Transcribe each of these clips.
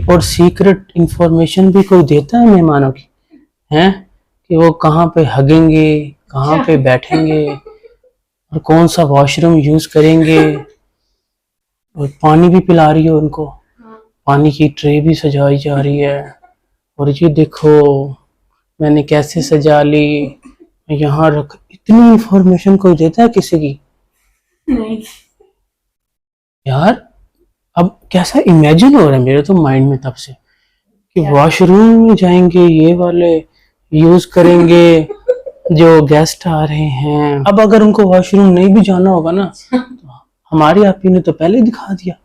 और secret information भी कोई देता है मेहमानों की, हैं कि वो कहाँ पे हगेंगे, कहाँ पे बैठेंगे और कौन सा वॉशरूम यूज करेंगे। और पानी भी पिला रही है उनको, पानी की ट्रे भी सजाई जा रही है। और ये देखो मैंने कैसे सजा ली, यहाँ रख। इतनी इंफॉर्मेशन कोई देता है किसी की? नहीं यार अब कैसा इमेजिन हो रहा है मेरे तो माइंड में तब से कि वॉशरूम में जाएंगे, ये वाले यूज करेंगे जो गेस्ट आ रहे हैं। अब अगर उनको वॉशरूम नहीं भी जाना होगा ना, तो हमारी आपी ने तो पहले दिखा दिया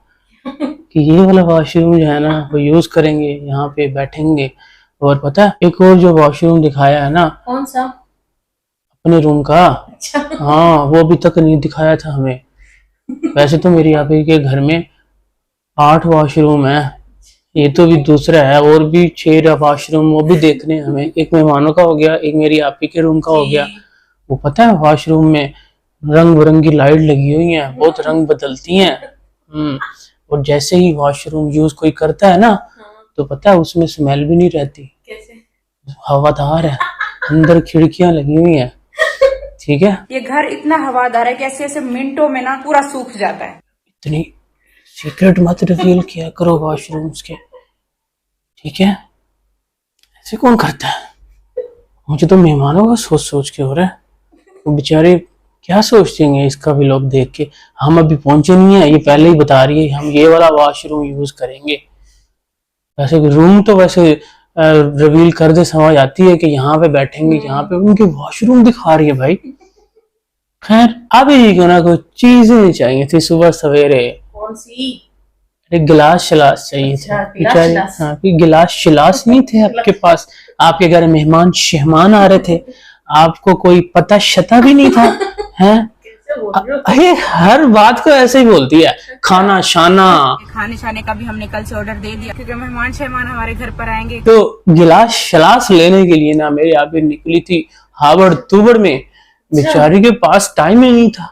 कि ये वाला वॉशरूम जो है ना वो यूज करेंगे, यहाँ पे बैठेंगे। और पता है एक और जो वॉशरूम दिखाया है ना, कौन सा? अपने रूम का। अच्छा। हाँ वो अभी तक नहीं दिखाया था हमें। वैसे तो मेरी आपी के घर में 8 वॉशरूम है, ये तो भी दूसरा है। और भी 6 वॉशरूम वो भी देखने हैं हमें। एक मेहमानों का हो गया, एक मेरी आपी के रूम का हो गया। वो पता है वॉशरूम में रंग बिरंगी लाइट लगी हुई है, बहुत रंग बदलती हैं। और जैसे ही वॉशरूम यूज कोई करता है ना, तो पता है उसमें स्मेल भी नहीं रहती। कैसे? हवादार है, अंदर खिड़कियां लगी हुई हैं, ठीक है। ये घर इतना हवादार है कि ऐसे ऐसे मिनटों में ना पूरा सूख जाता है। इतनी सीक्रेट मत रिवील किया करो वॉशरूम्स के, ठीक है? ऐसे कौन करता है? मुझे तो मेहमानों का सोच सोच के हो रहा है, वो बेचारे क्या सोचेंगे इसका भी लोग देख के। हम अभी पहुंचे नहीं है, ये पहले ही बता रही है हम ये वाला वॉशरूम यूज करेंगे। वैसे रूम तो वैसे रिवील कर दे समझ आती है कि यहाँ पे बैठेंगे, यहाँ पे। उनके वॉशरूम दिखा रही है भाई। खैर अभी क्यों ना कुछ चीजें चाहिए थी सुबह सवेरे। कौन सी? एक गिलास शिलास चाहिए थे बेचारे। गिलास हाँ कोई गिलास शिलास नहीं थे आपके पास? आपके घर मेहमान शेहमान आ रहे थे, आपको कोई पता शता भी नहीं था, हैं? अरे हर बात को ऐसे ही बोलती है, खाना शाना। खाने शाने का भी हमने कल से ऑर्डर दे दिया क्योंकि मेहमान शेहमान हमारे घर पर आएंगे। तो गिलास शलास लेने के लिए ना मेरी आप निकली थी हावड़ तुबड़ में। बेचारी के पास टाइम ही नहीं था,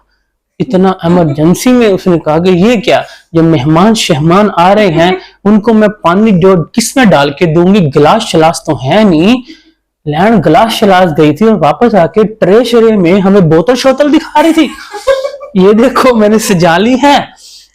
इतना इमरजेंसी में उसने कहा कि ये क्या, जो मेहमान शेहमान आ रहे हैं उनको मैं पानी किस में डाल के दूंगी, गिलास शलास तो है नहीं। लैंड गिलास शलास गई थी और वापस आके ट्रे शरे में हमें बोतल शोतल दिखा रही थी। ये देखो मैंने सजा ली है,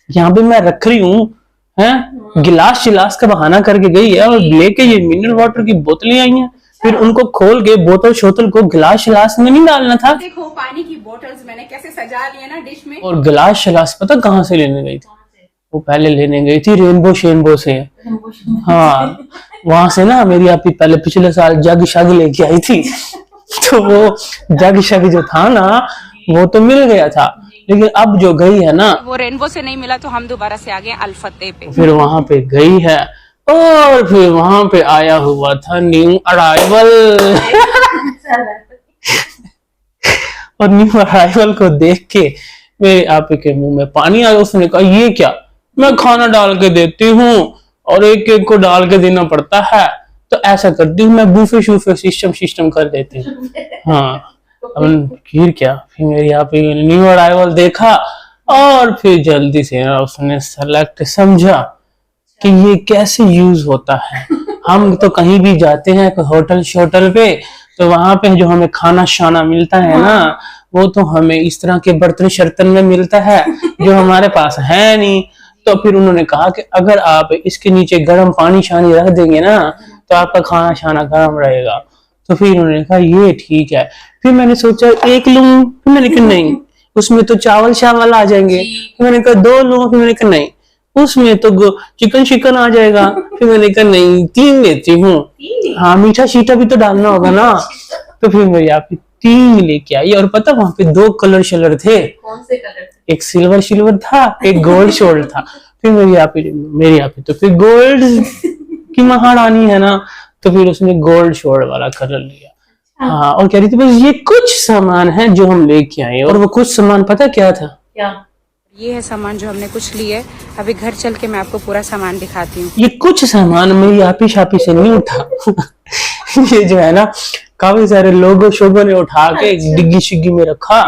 यहाँ पे मैं रख रही हूँ, हैं? गिलास शिलास का बहाना करके गई है और लेके ये मिनरल वाटर की बोतलें आई हैं। फिर उनको खोल के बोतल शोतल को गिलास शिलास में नहीं डालना था। देखो पानी की बोतल्स मैंने कैसे सजा ली है ना डिश में। और गिलास शिलास पता कहाँ से लेने गई थी? वो पहले लेने गई थी रेनबो शेनबो से। हाँ वहां से ना मेरी आपी पहले पिछले साल जग शग लेके आई थी। तो वो जग शग जो था ना वो तो मिल गया था, लेकिन अब जो गई है ना वो रेनबो से नहीं मिला, तो हम दोबारा से आ गए अल्फते पे। फिर वहां पे गई है और फिर वहां पे आया हुआ था न्यू अराइवल। और न्यू अराइवल को देख के मेरे आपे के मुंह में पानी आ गया। उसने कहा ये क्या, मैं खाना डाल के देती हूँ और एक एक को डाल के देना पड़ता है, तो ऐसा करती हूँ मैं, बूफे शूफे सिस्टम कर देती हूँ। हाँ अब फिर क्या, फिर मेरी आपे न्यू अराइवल देखा और फिर जल्दी से उसने सेलेक्ट समझा कि ये कैसे यूज होता है। हम तो कहीं भी जाते हैं होटल शोटल पे, तो वहां पे जो हमें खाना शाना मिलता है ना, वो तो हमें इस तरह के बर्तन शर्तन में मिलता है जो हमारे पास है नहीं। तो फिर उन्होंने कहा कि अगर आप इसके नीचे गर्म पानी शानी रख देंगे ना, तो आपका खाना शाना गर्म रहेगा। तो फिर उन्होंने कहा ये ठीक है। फिर मैंने सोचा एक लूं, फिर मैंने कहा नहीं उसमें तो चावल शावल आ जाएंगे। फिर मैंने कहा 2 लूं, फिर मैंने कहा नहीं उसमें तो चिकन शिकन आ जाएगा। फिर मैंने कहा नहीं 3 लेती हूँ, हाँ मीठा शीठा भी तो डालना होगा ना। तो फिर मेरी आप 3 लेके आई। और पता वहां पे 2 कलर शलर थे। कौन से कलर? एक सिल्वर था, एक गोल्ड शोल्ड था। फिर मेरी आप तो फिर गोल्ड की महारानी है ना, तो फिर उसने गोल्ड शोल्ड वाला कलर लिया। हाँ और कह रही थी बस ये कुछ सामान है जो हम लेके आए। और वो कुछ सामान पता क्या था? क्या? ये है सामान जो हमने कुछ लिए। अभी घर चल के मैं आपको पूरा सामान दिखाती हूँ। ये कुछ सामान मेरी आपी शापी से नहीं उठा। ये जो है ना काफी सारे लोगों शोगों ने उठा के डिग्गी शिग्गी में रखा,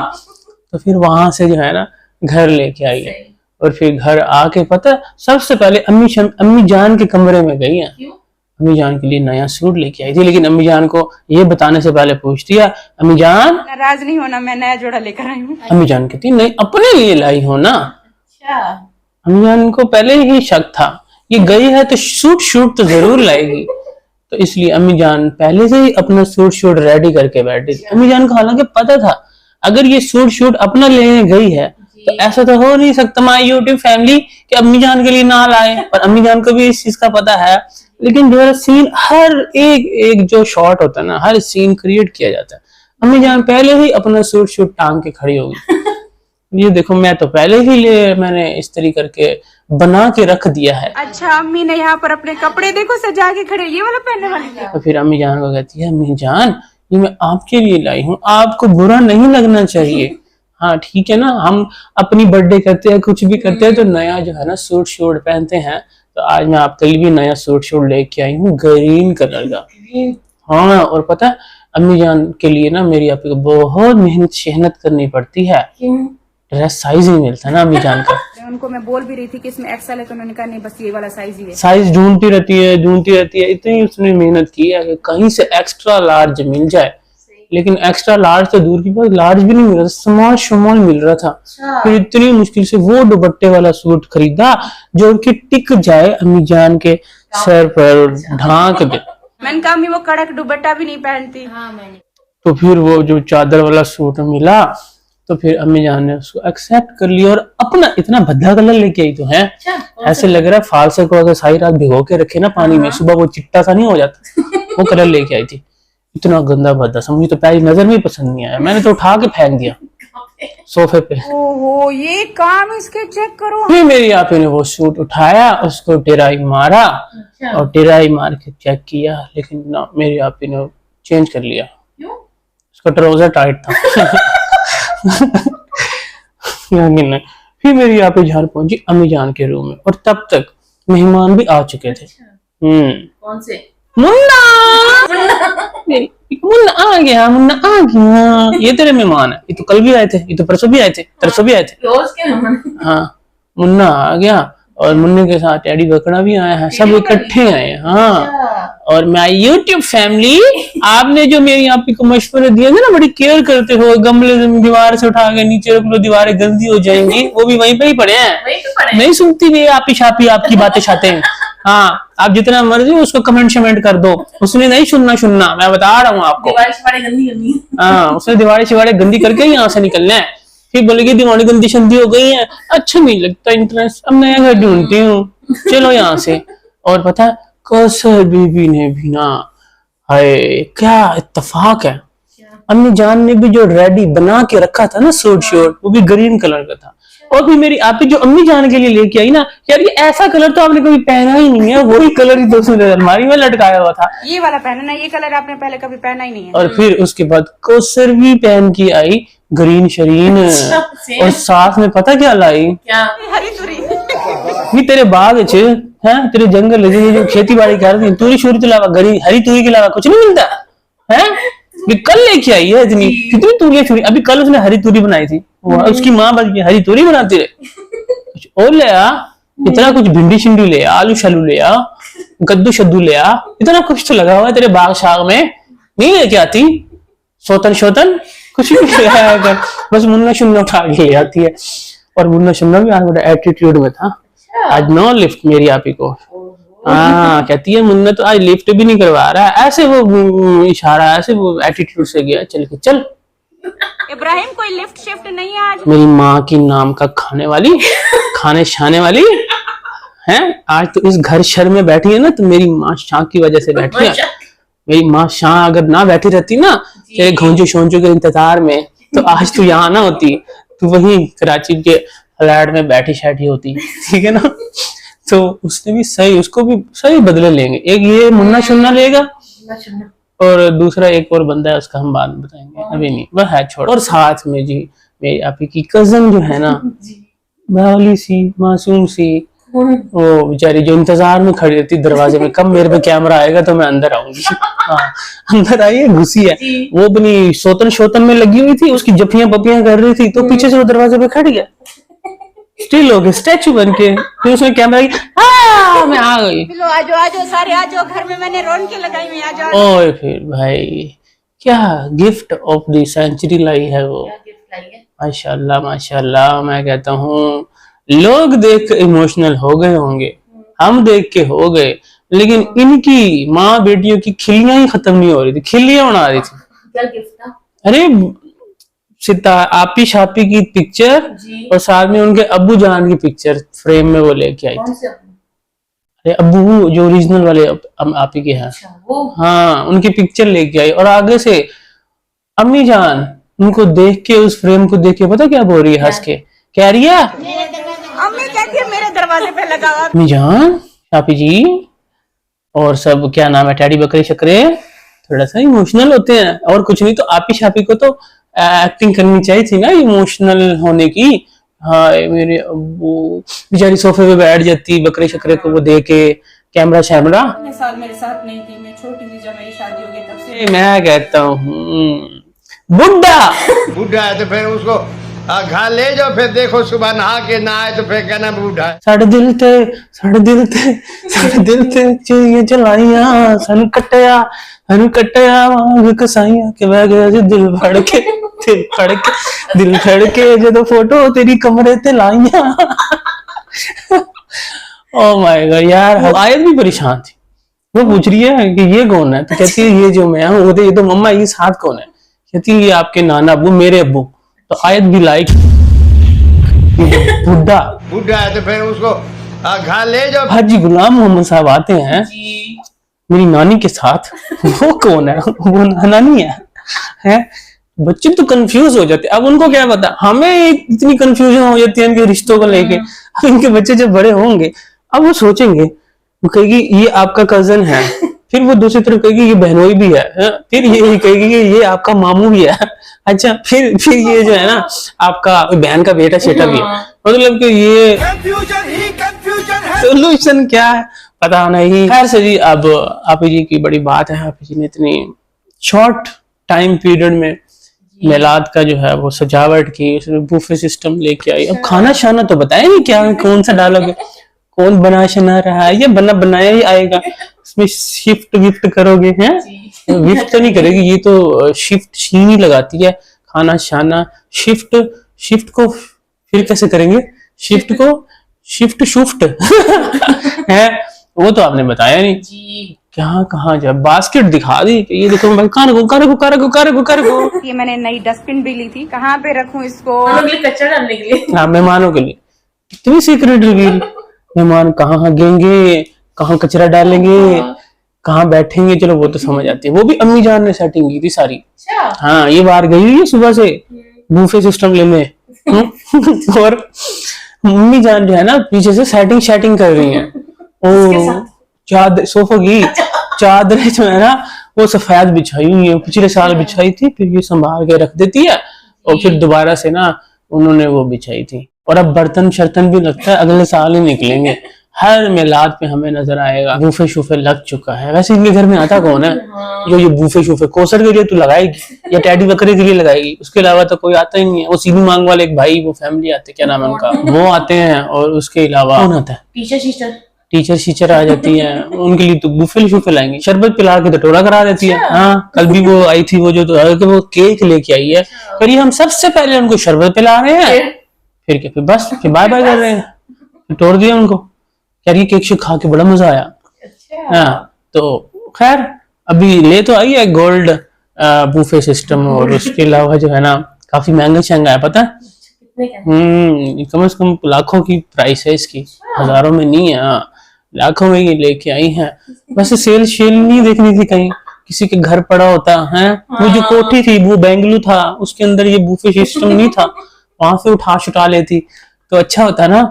तो फिर वहां से जो है ना घर लेके आई है। और फिर घर आके पता है, सबसे पहले अम्मी जान के कमरे में गई है। अम्मी जान के लिए नया सूट लेके आई थी, लेकिन अम्मी जान को ये बताने से पहले पूछ दिया, अम्मी जान नाराज नहीं होना, मैं नया जोड़ा लेकर आई हूँ। अम्मी जान कहती नहीं अपने लिए लाई हो ना। अम्मी जान को पहले ही शक था ये गई है तो शूट तो जरूर लाएगी, तो इसलिए अम्मी जान पहले से ही अपना सूट रेडी करके बैठी थी। अम्मी जान को हालांकि पता था अगर ये सूट अपना लेने गई है तो ऐसा तो हो नहीं सकता माय यूट्यूब फैमिली कि अम्मी जान के लिए ना लाए, पर अम्मी जान को भी इस चीज का पता है। लेकिन जो सीन हर एक जो शॉट होता है ना, हर सीन क्रिएट किया जाता है। अम्मी जान पहले ही अपना सूट टांग के खड़ी होगी ये देखो मैं तो पहले ही मैंने इस्त्री करके बना के रख दिया है। अच्छा अम्मी ने यहाँ पर अपने कपड़े देखो सजा के खड़े, ये वाला पहनने वाली थी। तो फिर अम्मी जान को कहती है अम्मी जान ये मैं आपके लिए लाई हूँ, आपको बुरा नहीं लगना चाहिए। हाँ ठीक है ना, हम अपनी बर्थडे करते हैं कुछ भी करते हैं तो नया जो है ना सूट पहनते हैं, तो आज मैं आपके लिए भी नया सूट लेके आई हूँ ग्रीन कलर का। हाँ और पता है अम्मी जान के लिए ना मेरी आपको बहुत मेहनत करनी पड़ती है, ड्रेस साइज नहीं मिलता ना अम्मी जान का। उनको मैं बोल भी रही थी कि इसमें एक्सेल है, तो उन्होंने कहा नहीं बस ये वाला साइज ही है। साइज ढूंढती रहती है, इतनी उसने मेहनत की है कि कहीं से एक्स्ट्रा लार्ज मिल जाए, लेकिन एक्स्ट्रा लार्ज तो दूर की बात, लार्ज भी नहीं मिल रहा, स्मॉल मिल रहा था। फिर इतनी मुश्किल से वो दुपट्टे वाला सूट खरीदा जो कि टिक जाए अम्मी जान के सर पर ढांक दे। मैंने कहा अम्मी वो कड़क दुपट्टा भी नहीं पहनती। हाँ मैंने तो फिर वो जो चादर वाला सूट मिला तो फिर अम्मी जान ने उसको एक्सेप्ट कर लिया और अपना इतना भद्दा कलर लेके आई तो है। ऐसे लग रहा है फालसे को अगर सारी रात भिगो के रखे ना पानी में, सुबह वो चिट्टा सा नहीं हो जाता, वो कलर लेके आई थी। इतना गंदा भद्दा सा, मुझे तो पहली नजर में ही पसंद नहीं आया, मैंने तो उठा के फेंक दिया सोफे पे। ओहो ये काम इसके चेक करो। फिर मेरी आपी ने वो सूट उठाया, उसको टिराई मारा और टिराई मार के चेक किया, लेकिन ना मेरी आपी ने चेंज कर लिया, उसका ट्राउजर टाइट था। फिर मेरी आपी जान पहुंची अम्मी जान के रूम में और तब तक मेहमान भी आ चुके थे। कौन से? मुन्ना आ गया, ये तेरे मेहमान है, ये तो कल भी आए थे, ये तो परसों भी आए थे, तरसों भी आए थे। रोज के मेहमान। हाँ मुन्ना आ गया और मुन्ने के साथ टैडी बकरा भी आया है, सब इकट्ठे आए। हाँ और मैं यूट्यूब फैमिली, आपने जो मेरी आपी को मशवरे दिए थे ना, बड़ी केयर करते हो, गमले दीवार से उठा के नीचे रख लो, दीवारें गंदी हो जाएंगी, वो भी वहीं पे ही पड़े हैं, नहीं सुनती भी आपी छापी आपकी बातें छाते हैं। हाँ आप जितना मर्जी उसको कमेंट शमेंट कर दो, उसने नहीं सुनना, मैं बता रहा हूँ आपको। हाँ उसने दीवारें शिवारें गंदी करके ही यहाँ से निकलना है। फिर बोलेगी दीवानी गंदी शंदी हो गई है, अच्छा नहीं लगता इंटरेस्ट, अब नया घर ढूंढती हूँ, चलो यहाँ से। और पता है कौसर बीबी ने भी ना, हाय क्या इत्तेफाक है, अम्मी जान ने भी जो रेडी बना के रखा था ना सूट वो भी ग्रीन कलर का था। और भी मेरी आपी जो अम्मी जान के लिए लेके आई ना, यार ये ऐसा कलर तो आपने कभी पहना ही नहीं है, वही कलर ही तो उसने अलमारी में लटकाया हुआ था, ये वाला पहना ना, ये कलर आपने पहले कभी पहना ही नहीं है। और फिर उसके बाद कौसर भी पहन के आई ग्रीन शरीन, और साथ में पता क्या लाई, क्या? हरी तुरी। ये तेरे बाग है, तेरे जंगल लगे जो खेती बाड़ी कर रही, तुरी शूरी के अलावा हरी तुरी के अलावा कुछ नहीं मिलता है। ये कल लेके आई है इतनी कितनी तुरियां छुरी, अभी कल उसने हरी तुरी बनाई थी, उसकी माँ बल्कि हरी तुरी बनाती रहे। कुछ और ले आ, इतना कुछ भिंडी शिंडी ले आ, आलू शालू ले आ, कद्दू शद्दू ले आ, इतना कुछ तो लगा हुआ है तेरे बाग शाग में, नहीं लेके आती शोतन कुछ नहीं ले आया कर, बस मुन्ना शुन्ना उठा के ले आती है। और मुन्ना शुन्ना भी आज बड़ा एटीट्यूड में था, आज नो लिफ्ट मेरी आपी को। हाँ कहती है मुन्ना तो आज लिफ्ट भी नहीं करवा रहा, ऐसे वो इशारा ऐसे वो एटीट्यूड से गया, चल के चल इब्राहिम कोई लिफ्ट शिफ्ट नहीं है आज। मेरी माँ की नाम का खाने छाने वाली है, आज तो इस घर शर में बैठी है ना, तो मेरी माँ शाह की वजह से बैठी है। मेरी माँ शाह अगर ना बैठी रहती ना तेरे घोंचू शोंचू के इंतजार में, तो आज तू यहाँ ना होती, तू वहीं कराची के फ्लैट में बैठी होती, ठीक है ना। तो उसने भी सही, उसको भी सही बदले लेंगे, एक ये मुन्ना शुन्ना लेगा और दूसरा एक और बंदा है, उसका हम बाद में बताएंगे, अभी नहीं, वह है छोड़। और साथ में जी मेरी आपी की कजन जो है ना, बावली सी मासूम सी, वो बेचारी जो इंतजार में खड़ी रहती दरवाजे में, कब मेरे पे कैमरा आएगा तो मैं अंदर आऊंगी। हाँ अंदर आई है, घुसी है, वो अपनी शोतन में लगी हुई थी, उसकी जफियां पपियां कर रही थी, तो पीछे से वो दरवाजे पे खड़ी है, स्टिल हो गए स्टैचू बन के। फिर उसमें कैमरा की मैं आ गई। आजो आजो सारे आजो, घर में मैंने रौनकें लगाई हुई, आजो आजो। और फिर भाई क्या गिफ्ट ऑफ द सेंचुरी लाई है वो। क्या गिफ्ट लाई है? माशाल्लाह माशाल्लाह, मैं कहता हूँ लोग देख के इमोशनल हो गए होंगे, हम देख के हो गए, लेकिन इनकी माँ बेटियों की खिल्लियां ही खत्म नहीं हो रही थी, खिल्लियां बना रही थी। क्या गिफ्ट था? अरे सिता आपी शापी की पिक्चर जी। और साथ में उनके अब्बू जान की पिक्चर फ्रेम में वो लेके आई कौन थी। से अपने? अरे अब्बू जो ओरिजिनल वाले आपी के हैं, अच्छा वो। हाँ उनकी पिक्चर लेके आई और आगे से अम्मी जान उनको देख के, उस फ्रेम को देख के पता क्या बोल रही है हंस के, कह रही है अम्मी कहती है मेरे दरवाजे पे लगा हुआ। अम्मी जान शापी जी और सब क्या नाम है टैडी बकरे शकरे थोड़ा सा इमोशनल होते हैं, और कुछ नहीं तो आपी शापी को तो एक्टिंग करनी चाहिए थी ना इमोशनल होने की। हाँ मेरे अब्बू, बेचारी सोफे पे बैठ जाती बकरे शकरे को वो दे के, कैमरा शैमरा। इतने साल मेरे साथ नहीं थी, मैं छोटी थी जब मेरी शादी हो गई, तब से मैं कहता हूँ बुड्ढा बूढ़ा है तो फिर उसको घर ले जाओ, फिर देखो सुबह नहा के ना आए तो फिर कहना बूढ़ा है। साढ़े दिल थे साढ़े दिल थे साढ़े दिल थे चुइयां चलाइया सानू कट्टिया वांग कसाइया के बह गया जी दिल फड़ के दिल फड़ के जदों फोटो तेरी कमरे ते लाइया। ओ माय गॉड यार, आयत भी परेशान थी। वो पूछ रही है कि ये कौन है, तो कहती है ये जो मैं हूँ, वो तो ये तो मम्मा, ये साथ कौन है, कहती है ये आपके नाना अब्बू मेरे अब्बू। तो आयत भी लाइक बुड्ढा बूढ़ा है तो फिर उसको घर ले जाओ। हाजी गुलाम मोहम्मद साहब आते हैं जी। मेरी नानी के साथ, वो कौन है, वो नानी है? बच्चे तो कंफ्यूज हो जाते, अब उनको क्या पता, हमें इतनी कंफ्यूजन हो जाती है इनके रिश्तों को लेके। अब इनके बच्चे जब बड़े होंगे अब वो सोचेंगे, वो कहेगी ये आपका कजन है, फिर वो दूसरी तरफ कहेगी ये बहनोई भी है, फिर ये कहेगी कि ये आपका मामू भी है, अच्छा फिर ये जो है ना आपका बहन का बेटा शेटा भी है। मतलब कि ये कंफ्यूजन ही कंफ्यूजन है। सोल्यूशन क्या है पता नहीं। खैर से जी, अब आपी जी की बड़ी बात है, आपी जी ने इतनी शॉर्ट टाइम पीरियड में मिलाद का जो है वो सजावट की, उसमें बूफे सिस्टम लेके आई। अब खाना शाना तो बताया नहीं क्या कौन सा डालोगे, कौन बना शना रहा है, या बना बनाया ही आएगा, इसमें शिफ्ट विफ्ट करोगे हैं? विफ्ट तो नहीं करेगी, ये तो शिफ्ट शीन ही लगाती है, खाना शाना शिफ्ट को फिर कैसे करेंगे, शिफ्ट को शिफ्ट है वो तो आपने बताया नहीं जी। क्या कहाँ जब बास्केट दिखा दी कि ये देखो भाई, कर ये मैंने नई डस्टबिन भी ली थी, कहाँ पे रखूं इसको? मेहमानों के लिए कचरा डालने के लिए। हाँ मेहमानों के लिए कितनी सीक्रेट रिवील, मेहमान कहाँ हगेंगे, कहाँ कचरा डालेंगे, कहाँ बैठेंगे, चलो वो तो समझ आती है, वो भी अम्मी जान ने सेटिंग की थी सारी। अच्छा। हाँ ये बाहर गई हुई है सुबह से बूफे सिस्टम लेने और मम्मी जान जो है ना पीछे से सेटिंग कर रही है। ओ चादर सोफा की चादरें जो है ना वो सफेद बिछाई हुई है, पिछले साल बिछाई थी, फिर ये संभाल के रख देती है और फिर दोबारा से ना उन्होंने वो बिछाई थी। और अब बर्तन शर्तन भी लगता है अगले साल ही निकलेंगे, हर मिलाद पे हमें नजर आएगा बूफे शूफे लग चुका है। वैसे इनके घर में आता कौन है जो ये बूफे शूफे कोसर के लिए तो लगाएगी या टैडी बकरे के लिए लगाएगी, उसके अलावा तो कोई आता ही नहीं है। वो सीधी मांग वाले एक भाई, वो फैमिली आते, क्या नाम है उनका, वो आते हैं, और उसके अलावा कौन आता है, टीचर शीचर आ जाती है, उनके लिए तो बूफे शूफे लाएंगे, शरबत पिला के तो टोला करा देती है। हाँ कल भी वो आई थी, वो जो तो वो केक लेके आई है, करिए हम सबसे पहले उनको शरबत पिला रहे हैं, फिर क्या, फिर बस फिर बाय बाय कर रहे हैं, तोड़ दिया उनको, यार ये केक शेक खा के बड़ा मजा आया। हाँ तो खैर अभी ले तो आई है गोल्ड बूफे सिस्टम, और उसके अलावा जो है ना काफी महंगा शहंगा है, पता है? कम से कम लाखों की प्राइस है इसकी, हजारों में नहीं है। हाँ लाखों में ये लेके आई है। वैसे सेल शेल नहीं देखनी थी कहीं, किसी के घर पड़ा होता है। वो जो कोठी थी वो बेंगलुरु था, उसके अंदर ये बूफे सिस्टम नहीं था, वहां से उठा छुटा लेती तो अच्छा होता ना।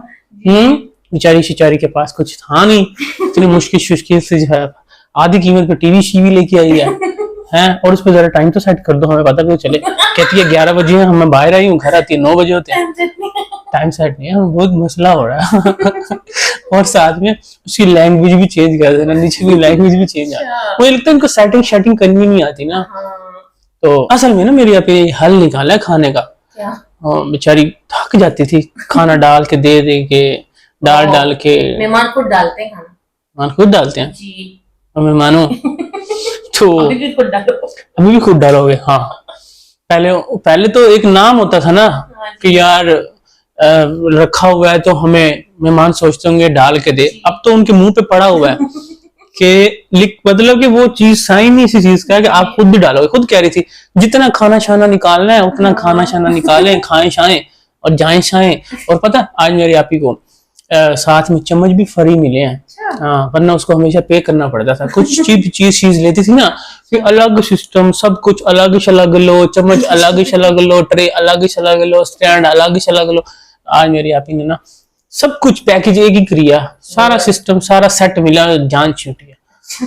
बेचारी शिचारी के पास कुछ था नहीं, इतनी मुश्किल से जो है आधी कीमत पे टीवी शीवी लेके आई है, और उस पर जरा टाइम तो सेट कर दो, हमें पता भी चले। कहती है 11 बजे है, मैं बाहर आई हूँ, घर आती है 9 बजे होते हैं, टाइम सेट नहीं है, बहुत मसला हो रहा है। और साथ में उसकी लैंग्वेज भी चेंज कर देना, नीचे की लैंग्वेज भी चेंज आ, मुझे लगता है उनको सेटिंग करनी नहीं आती ना। तो असल में ना मेरे यहाँ पे हल निकाला है खाने का, और बेचारी थक जाती थी खाना डाल के दे दे के, डाल के। मेहमान खुद डालते हैं खाना। मेहमान खुद डालते हैं जी। और मेहमानों तो अभी भी खुद डालो। अभी भी खुद डालोगे? हाँ, पहले तो एक नाम होता था ना कि यार रखा हुआ है तो हमें मेहमान सोचते होंगे डाल के दे। अब तो उनके मुंह पे पड़ा हुआ है कि मतलब कि वो चीज साइन ही इसी चीज का है कि आप खुद भी डालोगे। खुद कह रही थी जितना खाना शाना निकालना है उतना खाना शाना निकालें, खाएं शाएं और जाएं शाएं। और पता है, आज मेरी आपी को साथ में चम्मच भी फ्री मिले हैं। हाँ, वरना उसको हमेशा पे करना पड़ता था। कुछ चीज लेती थी ना, फिर अलग सिस्टम, सब कुछ अलग शलग लो, चम्मच अलग शलग लो, ट्रे अलग शलग लो, स्टैंड अलग शलग लो। आज मेरी आपी ने ना सब कुछ पैकेज एक ही किया, सारा सिस्टम सारा सेट मिला, जान छूट गया।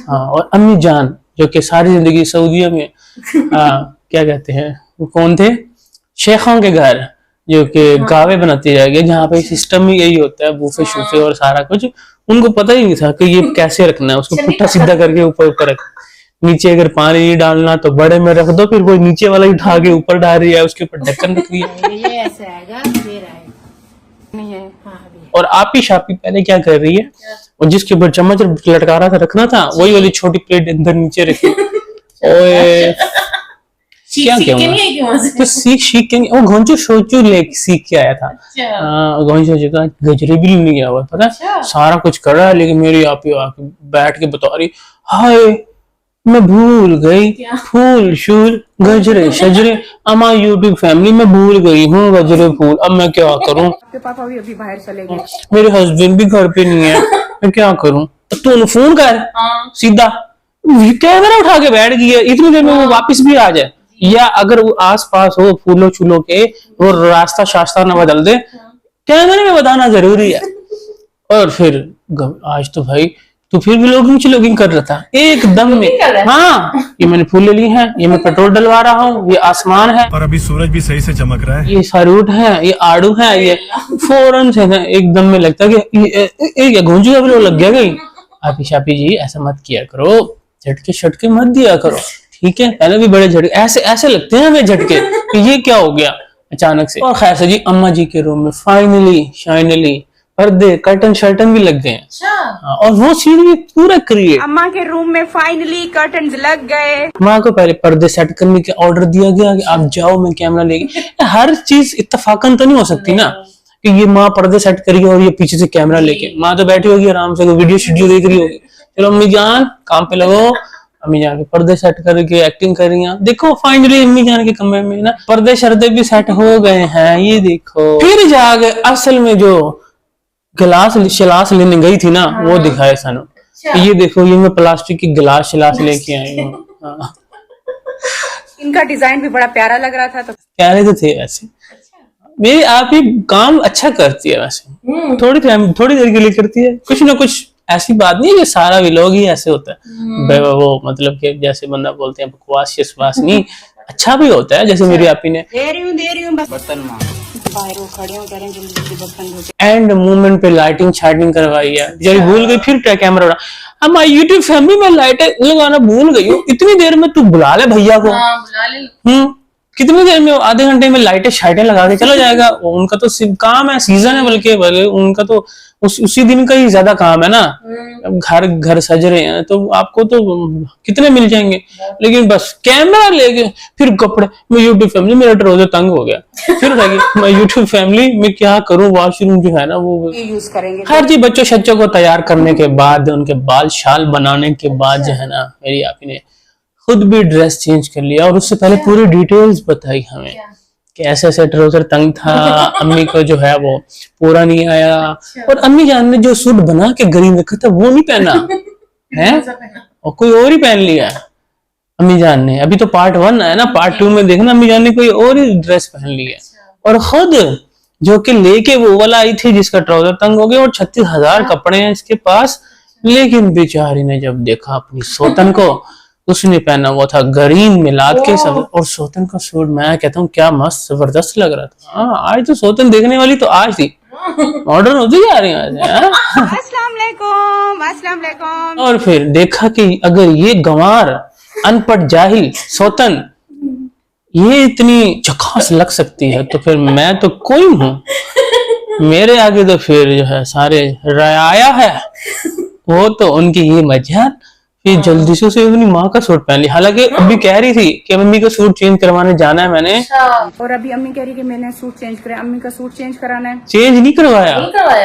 हाँ, और अम्मी जान जो कि सारी जिंदगी सऊदीया में क्या कहते हैं, वो कौन थे, शेखों के घर जो कि गावे बनाती जाएगी, जहाँ पे सिस्टम ही यही होता है, बूफे शूफे और सारा कुछ। उनको पता ही नहीं था कि ये कैसे रखना है, उसको पुट्ठा सीधा करके ऊपर रख, नीचे अगर पानी नहीं डालना तो बड़े में रख दो, फिर कोई नीचे वाला ही उठा के ऊपर डाल रही है, उसके ऊपर ढक्कन रख दिया। ये ऐसे आएगा, फिर आएगा नहीं है। हाँ, अभी और आपी शापी पहले क्या कर रही है, और जिसके ऊपर चम्मच लटका रहा था रखना था, वही वाली छोटी प्लेट अंदर नीचे रखी। ओए क्या तो सीख के वो घोंचू सोचू ले सीख के आया था। घोंचू का गजरे भी नहीं गया हुआ, पता है, सारा कुछ कर रहा है, लेकिन मेरी आपी आके बैठ के बता रही, हाय मैं भूल गई फूल शूल गजरे शजरे, अमा यूट्यूब फैमिली में भूल गई हूँ गजरे फूल, अब मैं क्या करूँ। आपके पापा भी अभी बाहर चले गए, मेरे हस्बैंड भी घर पे नहीं है, मैं क्या करूँ। तू फोन कर सीधा, कैमरा उठा के बैठ गई है, इतनी देर में वो वापस भी आ जाए, या अगर वो आस पास हो फूलों चूलों के, वो रास्ता शास्ता न बदल दे, कैमरे में बताना जरूरी है। और फिर आज तो भाई तू फिर भी लॉगिंग कर रहा था एकदम में। हाँ, ये मैंने फूल ले ली हैं, ये मैं पेट्रोल डलवा रहा हूँ, ये आसमान है और अभी सूरज भी सही से चमक रहा है, ये सरूट है, ये आड़ू है, ये फौरन से ना एकदम में लगता है कि घूंजू का भी लग गया गई। आपी शापी जी ऐसा मत किया करो, झटके शटके मत दिया करो, ठीक है। पहले भी बड़े झटके ऐसे लगते हैं हमें झटके कि ये क्या हो गया अचानक से। और खैर से जी, अम्मा जी के रूम में फाइनली पर्दे कर्टन शर्टन भी लग गए हैं। और वो सीन भी पूरा क्रिएट, अम्मा के रूम में फाइनली कर्टन्स लग गए। माँ को पहले पर्दे सेट करने के ऑर्डर दिया गया कि आप जाओ, मैं कैमरा लेके। हर चीज इत्तेफाकन तो नहीं हो सकती ना कि ये माँ पर्दे सेट करी और ये पीछे से कैमरा लेके। माँ तो बैठी होगी आराम से, वीडियो शीडियो देख रही होगी, चलो अम्मी जान काम पे लगो। अम्मी जान के पर्दे सेट करके एक्टिंग कर रही हैं। देखो फाइनली अम्मी जान के कमरे में ना पर्दे शर्दे भी सेट हो गए हैं, ये देखो। फिर जाके असल में जो गिलास लेने गई थी ना, वो दिखाए सानू। ये देखो, ये मैं प्लास्टिक की गिलास लेके आई हूँ। इनका डिजाइन भी बड़ा प्यारा लग रहा था, तो प्यारे तो थे वैसे। मेरी आप ही काम अच्छा करती है वैसे, थोड़ी देर के लिए करती है, कुछ ना कुछ। ऐसी बात नहीं है कि सारा व्लॉग ही ऐसे होता है, वो मतलब कि जैसे बंदा बोलते हैं बकवास शसवास नहीं, अच्छा भी होता है। जैसे मेरी आपी ने दे रही हूँ बस बर्तन बाहर वो खड़े हो करें, जल्दी बर्तन धोते। एंड मूवमेंट पे लाइटिंग शाइटिंग करवाई है, जब भूल गई फिर क्या कैमरा उड़ा। हमारी यूट्यूब फैमिली में लाइटें लगाना भूल गई हूँ, इतनी देर में तू बुला ले भैया को। बुला ले। कितनी देर में, आधे घंटे में लाइटें शाइटें लगा के चला जाएगा। उनका तो काम है, सीजन है, बल्कि उनका तो उसी दिन का ही ज्यादा काम है ना। घर सज रहे हैं तो आपको तो कितने मिल जाएंगे, लेकिन बस कैमरा लेके फिर कपड़े। मैं यूट्यूब फैमिली, मेरा ट्राउजर तंग हो गया, फिर मैं यूट्यूब फैमिली में क्या करूं, वॉशरूम जो है ना वो यूज करेंगे। हर चीज बच्चों शच्चों को तैयार करने के बाद, उनके बाल शाल बनाने के बाद जो है ना, मेरी आपी ने खुद भी ड्रेस चेंज कर लिया और उससे पहले पूरी डिटेल्स बताई हमें कि ऐसे ऐसे ट्राउजर तंग था, अम्मी को जो है वो पूरा नहीं आया। और अम्मी जान ने जो सूट बना के गरीब रखा था वो नहीं पहना है, और कोई और ही पहन लिया अम्मी जान ने। अभी तो पार्ट 1 है ना, पार्ट 2 में देखना अम्मी जान ने कोई और ही ड्रेस पहन ली है। और खुद जो कि लेके वो वाला आई थी जिसका ट्राउजर तंग हो गया, और 36,000 कपड़े हैं इसके पास, लेकिन बेचारी ने जब देखा अपनी सोतन को, उसने पहना हुआ था ग्रीन मिलाद के सब, और सोतन का सूट मैं कहता हूँ क्या मस्त जबरदस्त लग रहा था। हाँ, आज तो सोतन देखने वाली तो आज थी, मॉडर्न होती जा रही है। अस्सलाम वालेकुम। और फिर देखा कि अगर ये गंवार अनपढ़ जाहिल सोतन ये इतनी झकास लग सकती है तो फिर मैं तो कोई हूँ, मेरे आगे तो फिर जो है सारे रयाया है। वो तो उनकी ये मजाक, फिर जल्दी से उसे अपनी माँ का सूट पहन लिया। हालांकि अभी कह रही थी कि मम्मी का सूट चेंज करवाने जाना है मैंने, और अभी अम्मी कह रही कि मैंने सूट चेंज कराया, अम्मी का सूट चेंज कराना है। चेंज नहीं करवाया,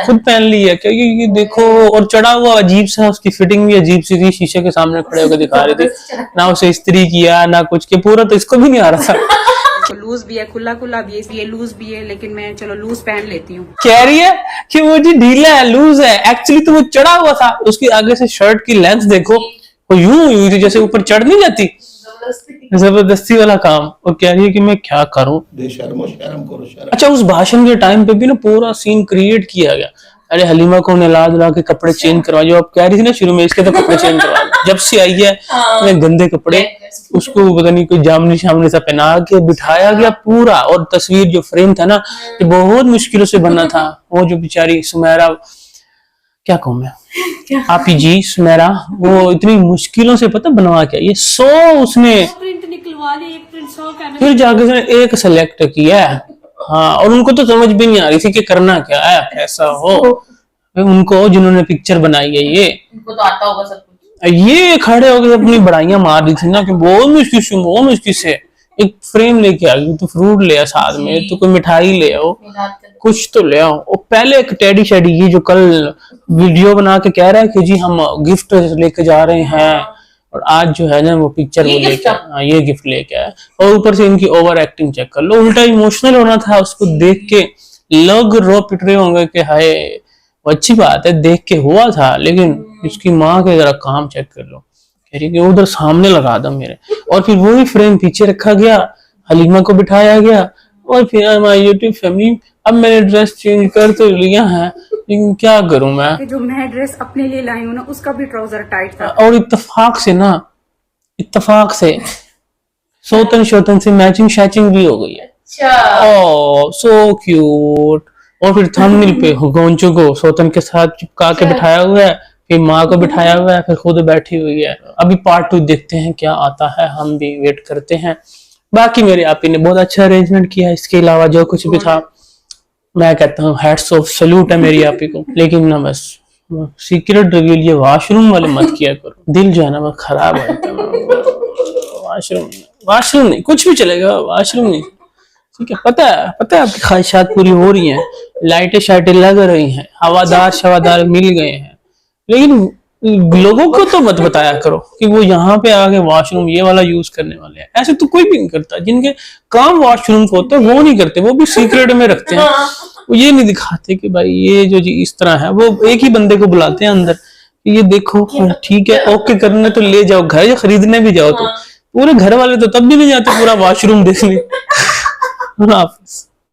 खुद पहन लिया। क्योंकि ये देखो, और चढ़ा हुआ अजीब सा, उसकी फिटिंग भी अजीब सी थी, शीशे के सामने खड़े होकर दिखा रही थी, ना उसे इस्त्री किया ना कुछ के, पूरा तो इसको भी नहीं आ रहा था। लूज भी है, खुला खुला भी है, ये लूज भी है, लेकिन मैं चलो लूज पहन लेती हूँ। कह रही है कि वो जी ढीला है, लूज है, एक्चुअली तो वो चढ़ा हुआ था। उसकी आगे से शर्ट की लेंथ देखो, वो यूं हुई थी जैसे ऊपर चढ़ नहीं जाती, जबरदस्ती वाला काम। और कह रही है कि मैं क्या करूं। शर्म करो शर्म। अच्छा, उस भाषण के टाइम पे भी ना पूरा सीन क्रिएट किया गया। अरे हलीमा को नहला धुला के कपड़े चेंज करवा, जो आप कह रही थी ना शुरू में, इसके तो कपड़े चेंज करवा लो। जब से आई है गंदे कपड़े, उसको पता नहीं कोई जामनी शामनी सा पहना के बिठाया गया पूरा। और तस्वीर जो फ्रेम था ना, ये बहुत मुश्किलों से बना था। वो जो बेचारी सुमेरा, क्या कहूँ मैं, आपी जी सुमेरा, वो इतनी मुश्किलों से पता बनवा के ये 100 उसने प्रिंट निकलवा ली, एक प्रिंट 100 का फिर जाके उसने एक सेलेक्ट किया है। हाँ, और उनको तो समझ भी नहीं आ रही थी कि करना क्या है, कैसा हो। उनको जिन्होंने पिक्चर बनाई है, ये उनको तो आता होगा सब कुछ। ये खड़े होकर अपनी बड़ाइयां मार रही थी ना कि बहुत मुश्किल से एक फ्रेम लेके आ गई, तो फ्रूट ले आ साथ में, तो कोई मिठाई ले आओ, कुछ तो ले आओ। और पहले एक टेडी शेडी, ये जो कल वीडियो बना के कह रहा है कि जी हम गिफ्ट लेके जा रहे हैं, और आज जो है ना वो पिक्चर वो लेके, हाँ ये गिफ्ट लेके आया। और ऊपर से इनकी ओवर एक्टिंग चेक कर लो, उल्टा इमोशनल होना था। उसको देख के लोग रो पिट रहे होंगे कि हाय, अच्छी बात है, देख के हुआ था, लेकिन इसकी माँ के जरा काम चेक कर लो। कह रही कि उधर सामने लगा दो मेरे, और फिर वही फ्रेम पीछे रखा गया, हलीमा को बिठाया गया, और फिर हमारी यूट्यूब फैमिली। अब मैंने ड्रेस चेंज कर तो लिया है, लेकिन क्या करूं मैं। जो मैं ड्रेस अपने लिए लाई हूँ ना, उसका भी ट्राउजर टाइट था, और इत्तेफाक से सोतन से मैचिंग शैचिंग भी हो गई है। ओह सो क्यूट। और फिर थंबनेल पे गोंचू को सोतन के साथ चिपका के बिठाया हुआ है, फिर माँ को बिठाया हुआ है, फिर खुद बैठी हुई है। अभी पार्ट 2 देखते हैं क्या आता है, हम भी वेट करते हैं। बाकी मेरे आपी ने बहुत अच्छा अरेंजमेंट किया, इसके अलावा जो कुछ भी था मैं कहता हूँ हैट्स ऑफ, सल्यूट है मेरी आपी को। लेकिन ना बस सीक्रेट रिवील ये वॉशरूम वाले मत किया करो, दिल जो है ना बस खराब हो जाता है। वॉशरूम नहीं, कुछ भी चलेगा, वॉशरूम नहीं, ठीक है। पता है आपकी ख्वाहिशात पूरी हो रही हैं, लाइटें शाइटें लग रही हैं, हवादार शवादार मिल गए हैं, लेकिन लोगों को तो मत बताया करो कि वो यहाँ पे आके वॉशरूम ये वाला यूज करने वाले हैं। ऐसे तो कोई भी नहीं करता, जिनके काम वॉशरूम को होता है वो नहीं करते, वो भी सीक्रेट में रखते हैं। वो ये नहीं दिखाते कि भाई ये जो जी इस तरह है। वो एक ही बंदे को बुलाते हैं अंदर, ये देखो ठीक है, ओके करने तो ले जाओ, घर खरीदने भी जाओ तो पूरे घर वाले तो तब भी नहीं जाते पूरा वॉशरूम देखने। हाफिज।